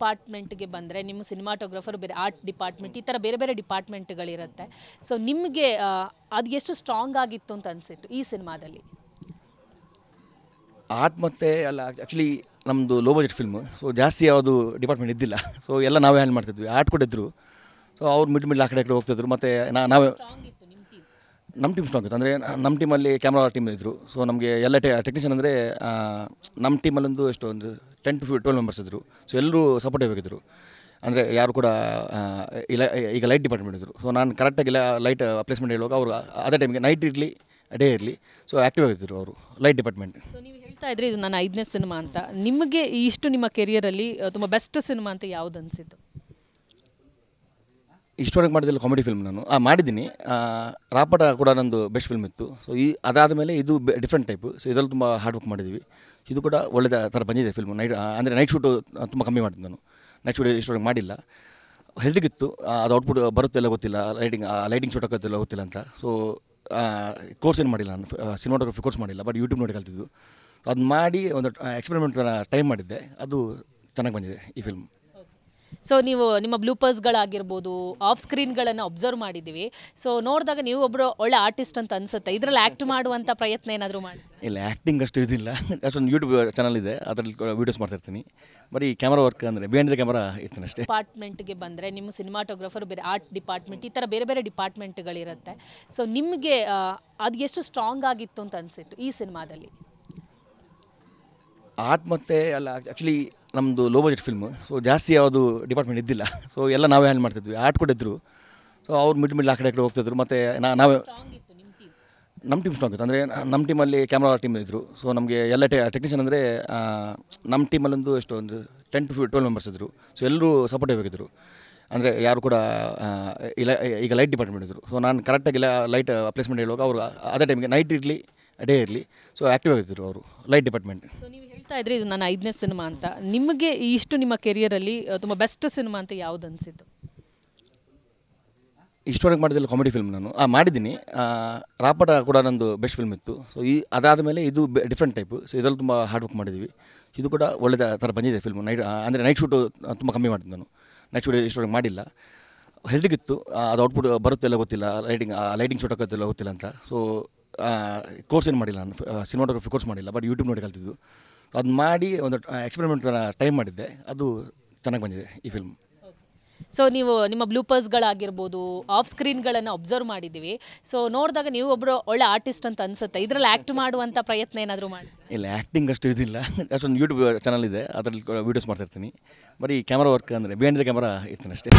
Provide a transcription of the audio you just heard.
ಡಿಪಾರ್ಟ್ಮೆಂಟ್ಗೆ ಬಂದರೆ ನಿಮ್ಮ ಸಿನಿಮಾಟೋಗ್ರಫರ್ ಬೇರೆ ಆರ್ಟ್ ಡಿಪಾರ್ಟ್ಮೆಂಟ್ ಈ ಥರ ಬೇರೆ ಬೇರೆ ಡಿಪಾರ್ಟ್ಮೆಂಟ್ಗಳಿರುತ್ತೆ. ಸೊ ನಿಮಗೆ ಅದು ಎಷ್ಟು ಸ್ಟ್ರಾಂಗ್ ಆಗಿತ್ತು ಅಂತ ಅನಿಸಿತ್ತು ಈ ಸಿನಿಮಾದಲ್ಲಿ? ಆರ್ಟ್ ಮತ್ತು ಅಲ್ಲ, ಆ್ಯಕ್ಚುಲಿ ನಮ್ಮದು ಲೋ ಬಜೆಟ್ ಫಿಲ್ಮು. ಸೊ ಜಾಸ್ತಿ ಯಾವುದು ಡಿಪಾರ್ಟ್ಮೆಂಟ್ ಇದ್ದಿಲ್ಲ. ಸೊ ಎಲ್ಲ ನಾವೇ ಹ್ಯಾಂಡಲ್ ಮಾಡ್ತಿದ್ವಿ. ಆರ್ಟ್ ಕೂಡ ಇದ್ದರು. ಸೊ ಅವ್ರು ಮಿಡ್ಲ್ ಆ ಕಡೆ ಹೋಗ್ತಿದ್ರು. ಮತ್ತು ನಾವೇ ನಮ್ಮ ಟೀಮ್ ಸ್ಟ್ರಾಂಗ್ ಇತ್ತು. ಅಂದರೆ ನಮ್ಮ ಟೀಮಲ್ಲಿ ಕ್ಯಾಮ್ರಾ ಟೀಮ್ ಇದ್ದರು. ಸೊ ನಮಗೆ ಎಲ್ಲ ಟೆಕ್ನಿಷಿಯನ್ ಅಂದರೆ ನಮ್ಮ ಟೀಮಲ್ಲೊಂದು ಒಂದು 10 to 12 ಮೆಂಬರ್ಸ್ ಇದ್ದರು. ಸೊ ಎಲ್ಲರೂ ಸಪೋರ್ಟಿವ್ ಆಗಿದ್ದರು. ಅಂದರೆ ಯಾರು ಕೂಡ ಇಲ್ಲ. ಈಗ ಲೈಟ್ ಡಿಪಾರ್ಟ್ಮೆಂಟ್ ಇದ್ದರು. ಸೊ ನಾನು ಕರೆಕ್ಟಾಗಿ ಲೈಟ್ ಪ್ಲೇಸ್ಮೆಂಟ್ ಹೇಳುವಾಗ ಅವರು ಅದೇ ಟೈಮಿಗೆ ನೈಟ್ ಇರಲಿ ಡೇ ಇರಲಿ ಸೊ ಆ್ಯಕ್ಟಿವ್ ಆಗಿದ್ದರು ಅವರು ಲೈಟ್ ಡಿಪಾರ್ಟ್ಮೆಂಟ್. ಸೊ ನೀವು ಹೇಳ್ತಾ ಇದ್ರಿ ಇದು ನನ್ನ 5ನೇ ಸಿನಿಮಾ ಅಂತ. ನಿಮಗೆ ಇಷ್ಟು ನಿಮ್ಮ ಕೆರಿಯರಲ್ಲಿ ತುಂಬ ಬೆಸ್ಟ್ ಸಿನಿಮಾ ಅಂತ ಯಾವ್ದು ಅನಿಸಿದ್ದು? ಇಷ್ಟವರೆಗೆ ಮಾಡಿದಲ್ಲಿ ಕಾಮಿಡಿ ಫಿಲ್ಮ್ ನಾನು ಮಾಡಿದ್ದೀನಿ. ರಾಪಟ ಕೂಡ ನಂದು ಬೆಸ್ಟ್ ಫಿಲ್ಮ್ ಇತ್ತು. ಸೊ ಅದಾದ ಮೇಲೆ ಇದು ಡಿಫ್ರೆಂಟ್ ಟೈಪು. ಸೊ ಇದರಲ್ಲಿ ತುಂಬ ಹಾರ್ಡ್ ವರ್ಕ್ ಮಾಡಿದ್ದೀವಿ. ಇದು ಕೂಡ ಒಳ್ಳೆ ಥರ ಬಂದಿದೆ ಫಿಲ್ಮು. ಅಂದರೆ ನೈಟ್ ಶೂಟು ತುಂಬ ಕಮ್ಮಿ ಮಾಡಿದ್ದು ನಾನು. ನೈಟ್ ಶೂಟ್ ಇಷ್ಟವರೆಗೆ ಮಾಡಿಲ್ಲ. ಹೆದರಿಗಿತ್ತು ಅದು ಔಟ್ಪುಟ್ ಬರುತ್ತೆಲ್ಲ ಗೊತ್ತಿಲ್ಲ, ಲೈಟಿಂಗ್ ಶೂಟ್ ಆಗೋತ್ತಿಲ್ಲ ಗೊತ್ತಿಲ್ಲ ಅಂತ. ಸೊ ಕೋರ್ಸ್ ಏನು ಮಾಡಿಲ್ಲ ನಾನು, ಸಿನಿಮಾಟೋಗ್ರಫಿ ಕೋರ್ಸ್ ಮಾಡಿಲ್ಲ, ಬಟ್ ಯೂಟ್ಯೂಬ್ ನೋಡಿ ಕಲ್ತಿದ್ದು. ಅದು ಮಾಡಿ ಒಂದು ಎಕ್ಸ್ಪೆರಿಮೆಂಟ್ ಟೈಮ್ ಮಾಡಿದ್ದೆ. ಅದು ಚೆನ್ನಾಗಿ ಬಂದಿದೆ ಈ ಫಿಲ್ಮ್. ಸೊ ನೀವು ನಿಮ್ಮ ಬ್ಲೂಪರ್ಸ್ಗಳಾಗಿರ್ಬೋದು, ಆಫ್ ಸ್ಕ್ರೀನ್ಗಳನ್ನು ಅಬ್ಸರ್ವ್ ಮಾಡಿದ್ದೀವಿ. ಸೊ ನೋಡಿದಾಗ ನೀವು ಒಬ್ಬರು ಒಳ್ಳೆ ಆರ್ಟಿಸ್ಟ್ ಅಂತ ಅನಿಸುತ್ತೆ. ಇದರಲ್ಲಿ ಆ್ಯಕ್ಟ್ ಮಾಡುವಂಥ ಪ್ರಯತ್ನ ಏನಾದರೂ ಮಾಡಿ? ಇಲ್ಲ, ಆ್ಯಕ್ಟಿಂಗ್ ಅಷ್ಟು ಇದಿಲ್ಲ. ಅಷ್ಟೊಂದು ಯೂಟ್ಯೂಬ್ ಚಾನಲ್ ಇದೆ, ಅದರಲ್ಲಿ ವೀಡಿಯೋಸ್ ಮಾಡ್ತಾಯಿರ್ತೀನಿ. ಬರೀ ಕ್ಯಾಮ್ರಾ ವರ್ಕ್ ಅಂದರೆ ಬಿಹೈಂಡ್ ದ ಕ್ಯಾಮ್ರಾ ಇರ್ತೀನಿ ಅಷ್ಟೇ. ಡಿಪಾರ್ಟ್ಮೆಂಟ್ಗೆ ಬಂದರೆ ನಿಮ್ಮ ಸಿನಿಮಾಟೋಗ್ರಫರ್ ಬೇರೆ ಆರ್ಟ್ ಡಿಪಾರ್ಟ್ಮೆಂಟ್ ಈ ಥರ ಬೇರೆ ಬೇರೆ ಡಿಪಾರ್ಟ್ಮೆಂಟ್ಗಳಿರುತ್ತೆ. ಸೊ ನಿಮಗೆ ಅದು ಎಷ್ಟು ಸ್ಟ್ರಾಂಗ್ ಆಗಿತ್ತು ಅಂತ ಅನಿಸಿತ್ತು ಈ ಸಿನಿಮಾದಲ್ಲಿ? ಆರ್ಟ್ ಮತ್ತು ಅಲ್ಲ, ಆ್ಯಕ್ಚುಲಿ ನಮ್ಮದು ಲೋ ಬಜೆಟ್ ಫಿಲ್ಮು. ಸೊ ಜಾಸ್ತಿ ಯಾವುದು ಡಿಪಾರ್ಟ್ಮೆಂಟ್ ಇದ್ದಿಲ್ಲ. ಸೊ ಎಲ್ಲ ನಾವೇ ಹ್ಯಾಂಡಲ್ ಮಾಡ್ತಿದ್ವಿ. ಆರ್ಟ್ ಕೂಡ ಇದ್ದರು. ಸೊ ಅವ್ರು ಮಿಡ್ಲ್ ಆ ಕಡೆ ಹೋಗ್ತಿದ್ರು. ಮತ್ತು ನಾವೇ ನಮ್ಮ ಟೀಮ್ ಸ್ಟ್ರಾಂಗ್ ಇತ್ತು. ಅಂದರೆ ನಮ್ಮ ಟೀಮಲ್ಲಿ ಕ್ಯಾಮ್ರಾ ಟೀಮ್ ಇದ್ದರು. ಸೊ ನಮಗೆ ಎಲ್ಲ ಟೆಕ್ನಿಷಿಯನ್ ಅಂದರೆ ನಮ್ಮ ಟೀಮಲ್ಲೊಂದು ಒಂದು 10 to 12 ಮೆಂಬರ್ಸ್ ಇದ್ದರು. ಸೊ ಎಲ್ಲರೂ ಸಪೋರ್ಟಿವ್ ಆಗಿದ್ದರು. ಅಂದರೆ ಯಾರು ಕೂಡ ಇಲ್ಲ. ಈಗ ಲೈಟ್ ಡಿಪಾರ್ಟ್ಮೆಂಟ್ ಇದ್ದರು. ಸೊ ನಾನು ಕರೆಕ್ಟಾಗಿ ಲೈಟ್ ಪ್ಲೇಸ್ಮೆಂಟ್ ಹೇಳುವಾಗ ಅವರು ಅದೇ ಟೈಮಿಗೆ ನೈಟ್ ಇರಲಿ ಡೇ ಇರಲಿ ಸೊ ಆ್ಯಕ್ಟಿವ್ ಆಗಿದ್ದರು ಅವರು ಲೈಟ್ ಡಿಪಾರ್ಟ್ಮೆಂಟ್. ಸೊ ನೀವು ಹೇಳ್ತಾ ಇದ್ರಿ ಇದು ನನ್ನ 5ನೇ ಸಿನಿಮಾ ಅಂತ. ನಿಮಗೆ ಇಷ್ಟು ನಿಮ್ಮ ಕೆರಿಯರಲ್ಲಿ ತುಂಬ ಬೆಸ್ಟ್ ಸಿನಿಮಾ ಅಂತ ಯಾವ್ದು ಅನಿಸಿದ್ದು? ಇಷ್ಟವರೆಗೆ ಮಾಡಿದಲ್ಲಿ ಕಾಮಿಡಿ ಫಿಲ್ಮ್ ನಾನು ಮಾಡಿದ್ದೀನಿ. ರಾಪಟ ಕೂಡ ನಂದು ಬೆಸ್ಟ್ ಫಿಲ್ಮ್ ಇತ್ತು. ಸೊ ಅದಾದ ಮೇಲೆ ಇದು ಡಿಫ್ರೆಂಟ್ ಟೈಪು. ಸೊ ಇದರಲ್ಲಿ ತುಂಬ ಹಾರ್ಡ್ ವರ್ಕ್ ಮಾಡಿದ್ದೀವಿ. ಇದು ಕೂಡ ಒಳ್ಳೆ ಥರ ಬಂದಿದೆ ಫಿಲ್ಮು. ಅಂದರೆ ನೈಟ್ ಶೂಟು ತುಂಬ ಕಮ್ಮಿ ಮಾಡಿದ್ದು ನಾನು. ನೈಟ್ ಶೂಟ್ ಇಷ್ಟವರೆಗೆ ಮಾಡಿಲ್ಲ. ಹೆದರಿಗಿತ್ತು ಅದು ಔಟ್ಪುಟ್ ಬರುತ್ತೆಲ್ಲ ಗೊತ್ತಿಲ್ಲ, ಲೈಟಿಂಗ್ ಶೂಟ್ ಆಗೋತ್ತಿಲ್ಲ ಗೊತ್ತಿಲ್ಲ ಅಂತ. ಸೊ ಕೋರ್ಸ್ ಏನು ಮಾಡಿಲ್ಲ ನಾನು, ಸಿನಿಮಾಟೋಗ್ರಫಿ ಕೋರ್ಸ್ ಮಾಡಿಲ್ಲ, ಬಟ್ ಯೂಟ್ಯೂಬ್ ನೋಡಿ ಕಲ್ತಿದ್ದು. ಅದು ಮಾಡಿ ಒಂದು ಎಕ್ಸ್ಪೆರಿಮೆಂಟ್ ಟೈಮ್ ಮಾಡಿದ್ದೆ. ಅದು ಚೆನ್ನಾಗಿ ಬಂದಿದೆ ಈ ಫಿಲ್ಮ್. ಸೊ ನೀವು ನಿಮ್ಮ ಬ್ಲೂಪರ್ಸ್ಗಳಾಗಿರ್ಬೋದು, ಆಫ್ ಸ್ಕ್ರೀನ್ಗಳನ್ನು ಅಬ್ಸರ್ವ್ ಮಾಡಿದ್ದೀವಿ. ಸೊ ನೋಡಿದಾಗ ನೀವು ಒಬ್ಬರು ಒಳ್ಳೆ ಆರ್ಟಿಸ್ಟ್ ಅಂತ ಅನಿಸುತ್ತೆ. ಇದರಲ್ಲಿ ಆ್ಯಕ್ಟ್ ಮಾಡುವಂಥ ಪ್ರಯತ್ನ ಏನಾದರೂ ಮಾಡಿ? ಇಲ್ಲ, ಆ್ಯಕ್ಟಿಂಗ್ ಅಷ್ಟು ಇದಿಲ್ಲ. ಅಷ್ಟೊಂದು ಯೂಟ್ಯೂಬ್ ಚಾನಲ್ ಇದೆ, ಅದರಲ್ಲಿ ವೀಡಿಯೋಸ್ ಮಾಡ್ತಾಯಿರ್ತೀನಿ. ಬರೀ ಕ್ಯಾಮ್ರಾ ವರ್ಕ್ ಅಂದರೆ ಬಿಹೈಂಡ್ ದ ಕ್ಯಾಮ್ರಾ ಇರ್ತೀನಿ ಅಷ್ಟೇ.